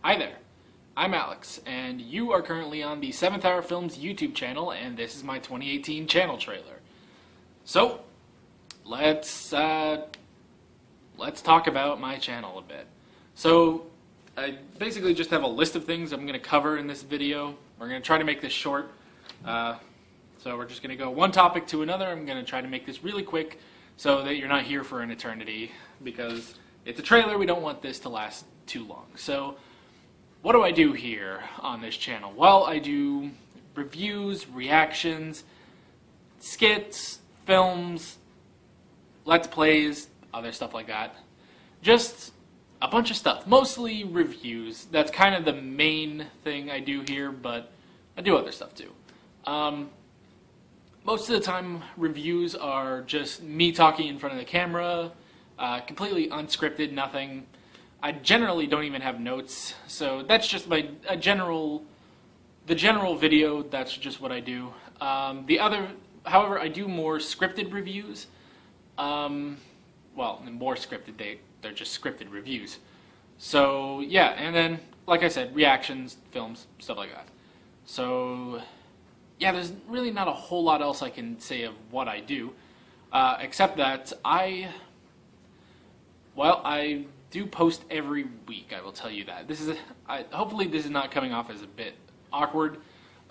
Hi there, I'm Alex, and you are currently on the 7th Hour Films YouTube channel, and this is my 2018 channel trailer. So, let's talk about my channel a bit. So, I basically just have a list of things I'm going to cover in this video. We're going to try to make this short, so we're just going to go one topic to another. I'm going to try to make this really quick so that you're not here for an eternity, because it's a trailer, we don't want this to last too long. So, what do I do here on this channel? Well, I do reviews, reactions, skits, films, let's plays, other stuff like that. Just a bunch of stuff. Mostly reviews. That's kind of the main thing I do here, but I do other stuff too. Most of the time, reviews are just me talking in front of the camera, completely unscripted, nothing. I generally don't even have notes, so that's just the general video. That's just what I do. However, I do more scripted reviews. Well, more scripted. They're just scripted reviews. So yeah, and then like I said, reactions, films, stuff like that. So yeah, there's really not a whole lot else I can say of what I do, except that I do post every week, I will tell you that. Hopefully this is not coming off as a bit awkward.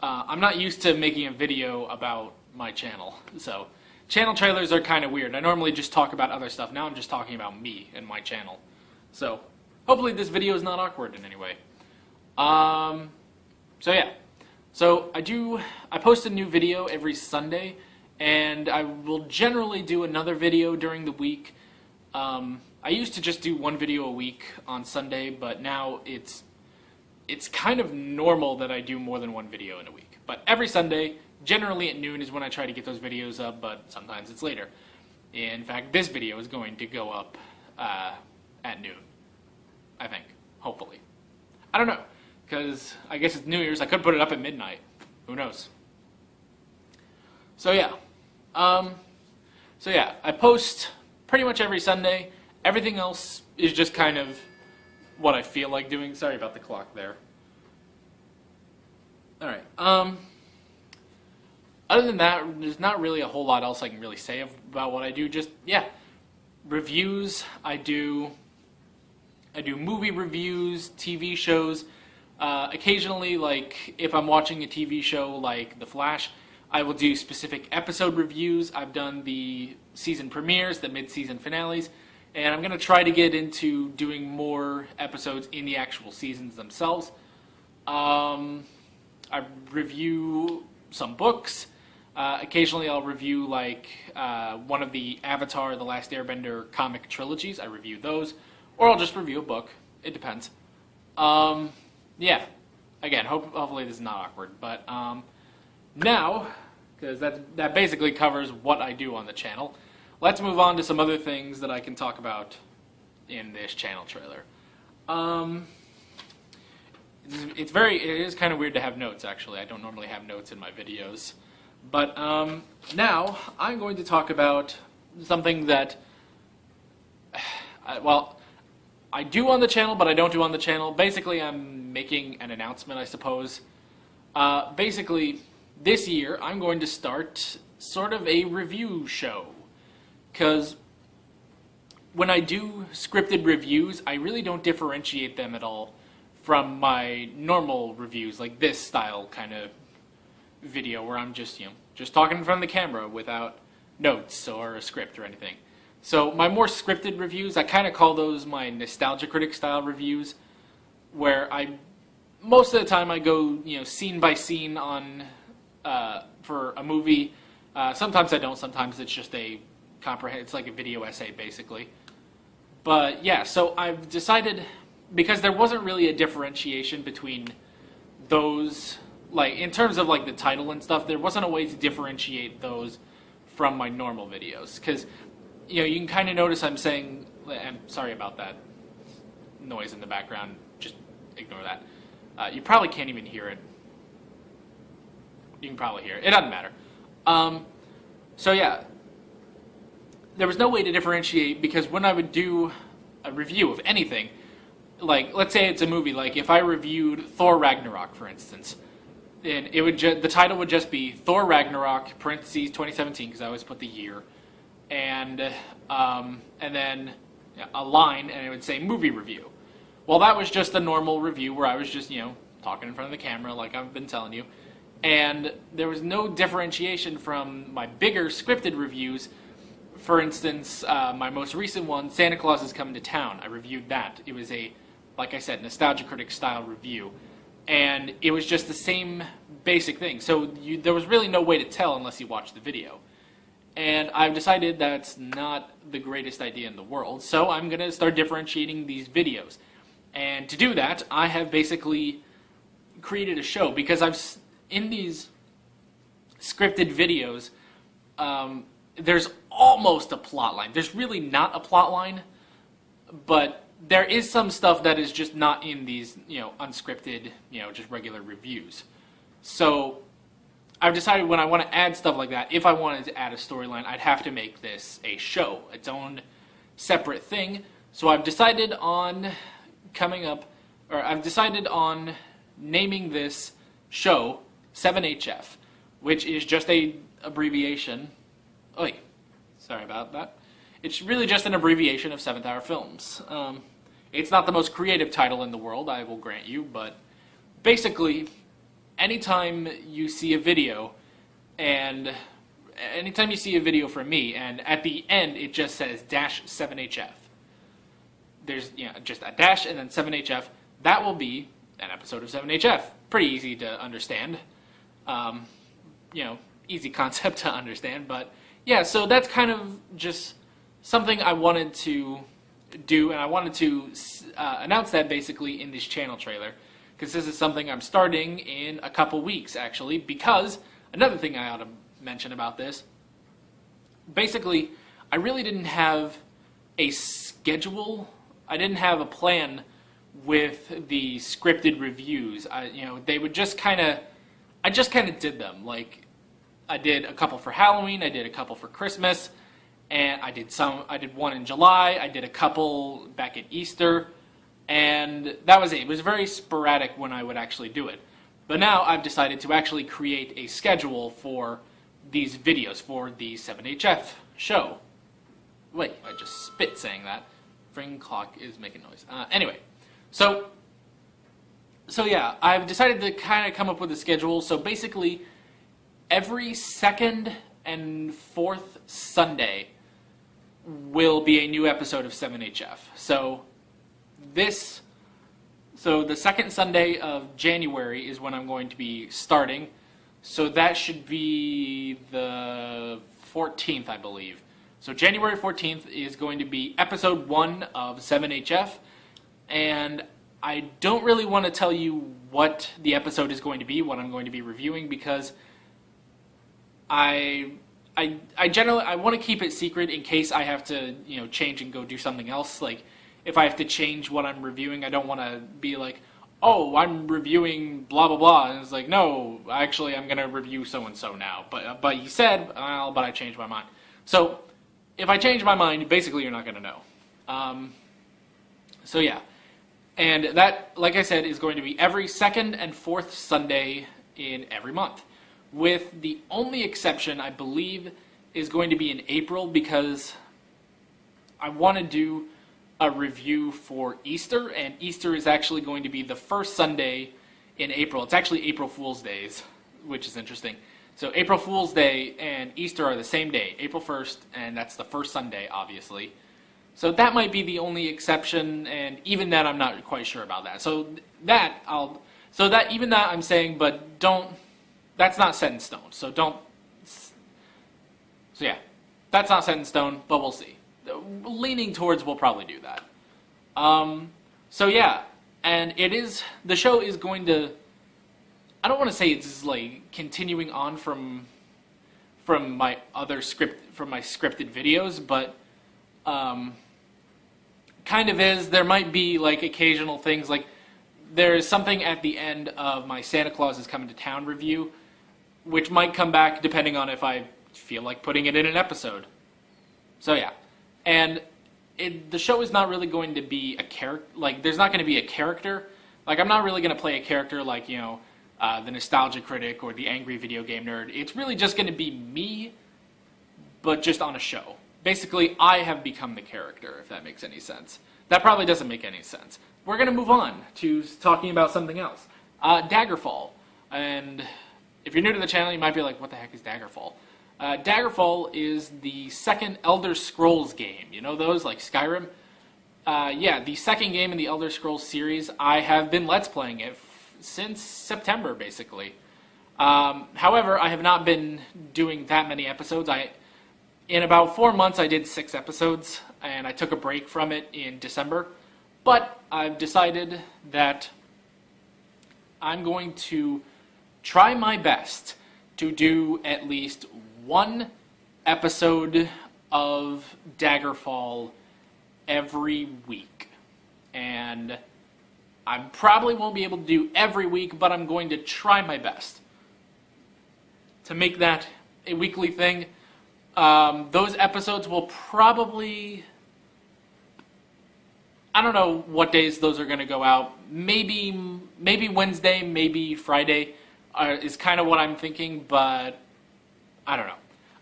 I'm not used to making a video about my channel, so channel trailers are kind of weird. I normally just talk about other stuff. Now I'm just talking about me and my channel. So hopefully this video is not awkward in any way. So yeah. So I post a new video every Sunday, and I will generally do another video during the week. I used to just do one video a week on Sunday, but now it's kind of normal that I do more than one video in a week. But every Sunday, generally at noon, is when I try to get those videos up, but sometimes it's later. In fact, this video is going to go up at noon, I think, hopefully. I don't know, because I guess it's New Year's. I could put it up at midnight. Who knows? So yeah. I post pretty much every Sunday. Everything else is just kind of what I feel like doing. Sorry about the clock there. Alright, other than that, there's not really a whole lot else I can really say about what I do. Just, yeah, reviews. I do movie reviews, TV shows. Occasionally, like, if I'm watching a TV show like The Flash, I will do specific episode reviews. I've done the season premieres, the mid-season finales, and I'm going to try to get into doing more episodes in the actual seasons themselves. I review some books. Occasionally I'll review like one of the Avatar: The Last Airbender comic trilogies. I review those. Or I'll just review a book. It depends. Yeah. Again, hopefully this is not awkward. But now, because that basically covers what I do on the channel, let's move on to some other things that I can talk about in this channel trailer. It is kind of weird to have notes, actually. I don't normally have notes in my videos. But now I'm going to talk about something that, I do on the channel, but I don't do on the channel. Basically, I'm making an announcement, I suppose. Basically, this year I'm going to start sort of a review show. Because when I do scripted reviews, I really don't differentiate them at all from my normal reviews, like this style kind of video where I'm just talking in front of the camera without notes or a script or anything. So my more scripted reviews, I kind of call those my nostalgia critic style reviews, where most of the time I go, scene by scene on for a movie. Sometimes I don't. Sometimes it's just it's like a video essay basically. But yeah, so I've decided, because there wasn't really a differentiation between those, like in terms of like the title and stuff, there wasn't a way to differentiate those from my normal videos. Because you can kind of notice I'm sorry about that noise in the background, just ignore that. You probably can't even hear it. You can probably hear it. It doesn't matter. So yeah, there was no way to differentiate, because when I would do a review of anything, like, let's say it's a movie, like if I reviewed Thor Ragnarok, for instance, then it would the title would just be Thor Ragnarok, parentheses 2017, because I always put the year, and then a line, and it would say movie review. Well, that was just a normal review where I was just, talking in front of the camera like I've been telling you, and there was no differentiation from my bigger scripted reviews. For instance, my most recent one, Santa Claus is Coming to Town, I reviewed that. It was a, like I said, Nostalgia Critic style review. And it was just the same basic thing. So there was really no way to tell unless you watched the video. And I've decided that's not the greatest idea in the world. So I'm going to start differentiating these videos. And to do that, I have basically created a show. Because in these scripted videos, there's almost a plot line. There's really not a plot line, but there is some stuff that is just not in these, unscripted, just regular reviews. So I've decided when I want to add stuff like that, if I wanted to add a storyline, I'd have to make this a show, its own separate thing. So I've decided on naming this show 7HF, which is just a abbreviation. Oy, sorry about that. It's really just an abbreviation of 7th Hour Films. It's not the most creative title in the world, I will grant you, but basically, anytime you see a video from me, and at the end it just says -7HF. There's just a dash and then 7HF. That will be an episode of 7HF. Pretty easy to understand. Easy concept to understand, but yeah, so that's kind of just something I wanted to do, and I wanted to announce that basically in this channel trailer, because this is something I'm starting in a couple weeks, actually, because another thing I ought to mention about this, basically, I really didn't have a schedule, I didn't have a plan with the scripted reviews. They would just I just kind of did them, like, I did a couple for Halloween, I did a couple for Christmas, and I did one in July, I did a couple back at Easter, and that was it. It was very sporadic when I would actually do it. But now I've decided to actually create a schedule for these videos, for the 7HF show. Wait, I just spit saying that. Ring clock is making noise. Anyway, so yeah, I've decided to kind of come up with a schedule. So basically, every second and fourth Sunday will be a new episode of 7HF. So the second Sunday of January is when I'm going to be starting. So that should be the 14th, I believe. So January 14th is going to be episode 1 of 7HF. And I don't really want to tell you what the episode is going to be, what I'm going to be reviewing, because I generally want to keep it secret in case I have to, change and go do something else. Like, if I have to change what I'm reviewing, I don't want to be like, oh, I'm reviewing blah blah blah, and it's like, no, actually I'm gonna review so and so now. But you said, well, but I changed my mind. So if I change my mind, basically you're not gonna know. So yeah, and that, like I said, is going to be every second and fourth Sunday in every month, with the only exception, I believe, is going to be in April, because I want to do a review for Easter, and Easter is actually going to be the first Sunday in April. It's actually April Fool's Days, which is interesting. So April Fool's Day and Easter are the same day, April 1st, and that's the first Sunday, obviously. So that might be the only exception, and even that I'm not quite sure about that. So even that I'm saying, but that's not set in stone. So yeah, that's not set in stone, but we'll see. Leaning towards we'll probably do that. So yeah, and the show is going to, I don't want to say it's like continuing on from my scripted videos, but kind of is. There might be like occasional things, like there's something at the end of my Santa Claus is Coming to Town review, which might come back depending on if I feel like putting it in an episode. So yeah. And the show is not really going to be a character. Like, there's not going to be a character. Like, I'm not really going to play a character like, the Nostalgia Critic or the Angry Video Game Nerd. It's really just going to be me, but just on a show. Basically, I have become the character, if that makes any sense. That probably doesn't make any sense. We're going to move on to talking about something else. Daggerfall. And if you're new to the channel, you might be like, what the heck is Daggerfall? Daggerfall is the second Elder Scrolls game. You know those, like Skyrim? Yeah, the second game in the Elder Scrolls series. I have been Let's Playing it since September, basically. However, I have not been doing that many episodes. In about 4 months, I did 6 episodes, and I took a break from it in December. But I've decided that I'm going to try my best to do at least one episode of Daggerfall every week. And I probably won't be able to do every week, but I'm going to try my best to make that a weekly thing. Those episodes will probably... I don't know what days those are going to go out. Maybe Wednesday, maybe Friday is kind of what I'm thinking, but I don't know.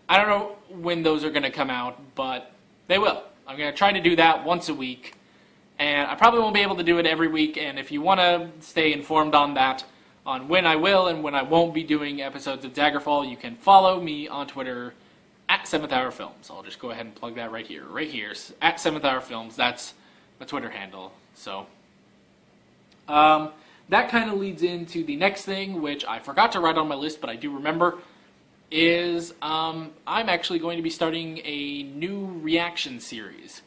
I don't know when those are going to come out, but they will. I'm going to try to do that once a week, and I probably won't be able to do it every week, and if you want to stay informed on that, on when I will and when I won't be doing episodes of Daggerfall, you can follow me on Twitter at 7th Hour Films. I'll just go ahead and plug that right here, at 7th Hour Films. That's the Twitter handle. So that kind of leads into the next thing, which I forgot to write on my list, but I do remember, is I'm actually going to be starting a new reaction series.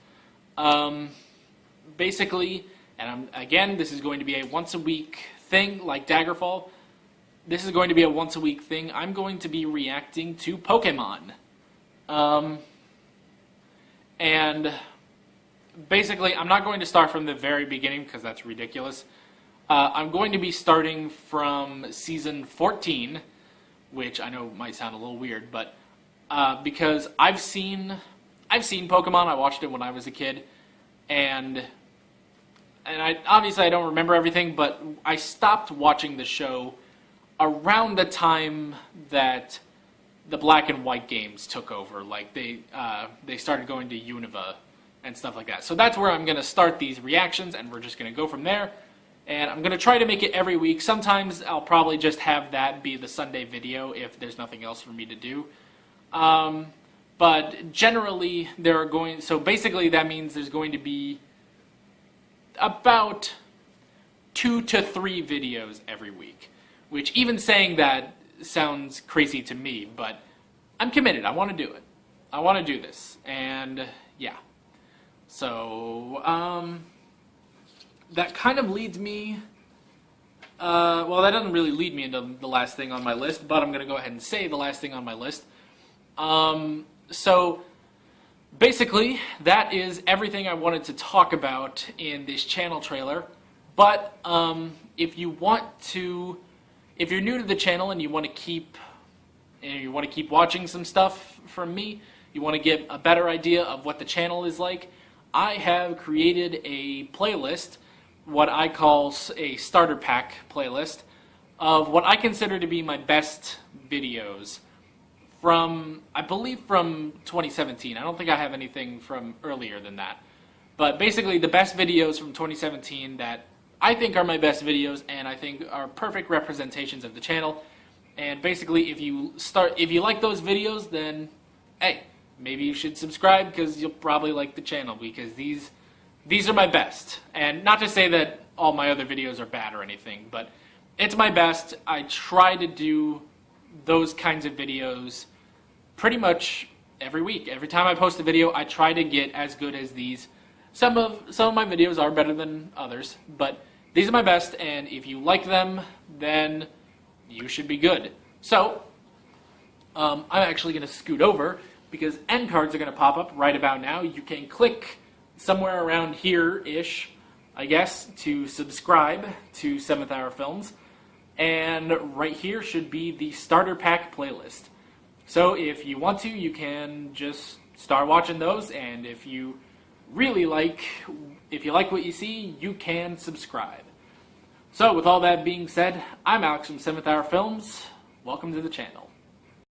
Basically, and again, this is going to be a once-a-week thing, like Daggerfall. This is going to be a once-a-week thing. I'm going to be reacting to Pokemon. And basically, I'm not going to start from the very beginning, because that's ridiculous. I'm going to be starting from Season 14, which I know might sound a little weird, but because I've seen Pokemon. I watched it when I was a kid, and obviously I don't remember everything, but I stopped watching the show around the time that the Black and White games took over. Like they started going to Unova and stuff like that. So that's where I'm going to start these reactions, and we're just going to go from there. And I'm going to try to make it every week. Sometimes I'll probably just have that be the Sunday video if there's nothing else for me to do. But generally, so basically that means there's going to be about 2 to 3 videos every week. Which, even saying that sounds crazy to me, but I'm committed. I want to do it. I want to do this. And yeah. So, that kind of leads me, well, that doesn't really lead me into the last thing on my list, but I'm going to go ahead and say the last thing on my list. So, basically, that is everything I wanted to talk about in this channel trailer, but if you're new to the channel and you want to keep watching some stuff from me, you want to get a better idea of what the channel is like, I have created a playlist, what I call a starter pack playlist, of what I consider to be my best videos I believe from 2017. I don't think I have anything from earlier than that. But basically the best videos from 2017 that I think are my best videos and I think are perfect representations of the channel. And basically if you like those videos, then hey, maybe you should subscribe, because you'll probably like the channel, because these are my best. And not to say that all my other videos are bad or anything, but it's my best. I try to do those kinds of videos pretty much every week. Every time I post a video, I try to get as good as these. Some of my videos are better than others, but these are my best, and if you like them, then you should be good. So, I'm actually going to scoot over, because end cards are going to pop up right about now. You can click somewhere around here-ish, I guess, to subscribe to 7th Hour Films. And right here should be the starter pack playlist. So if you want to, you can just start watching those, and if you really like, if you like what you see, you can subscribe. So with all that being said, I'm Alex from 7th Hour Films. Welcome to the channel.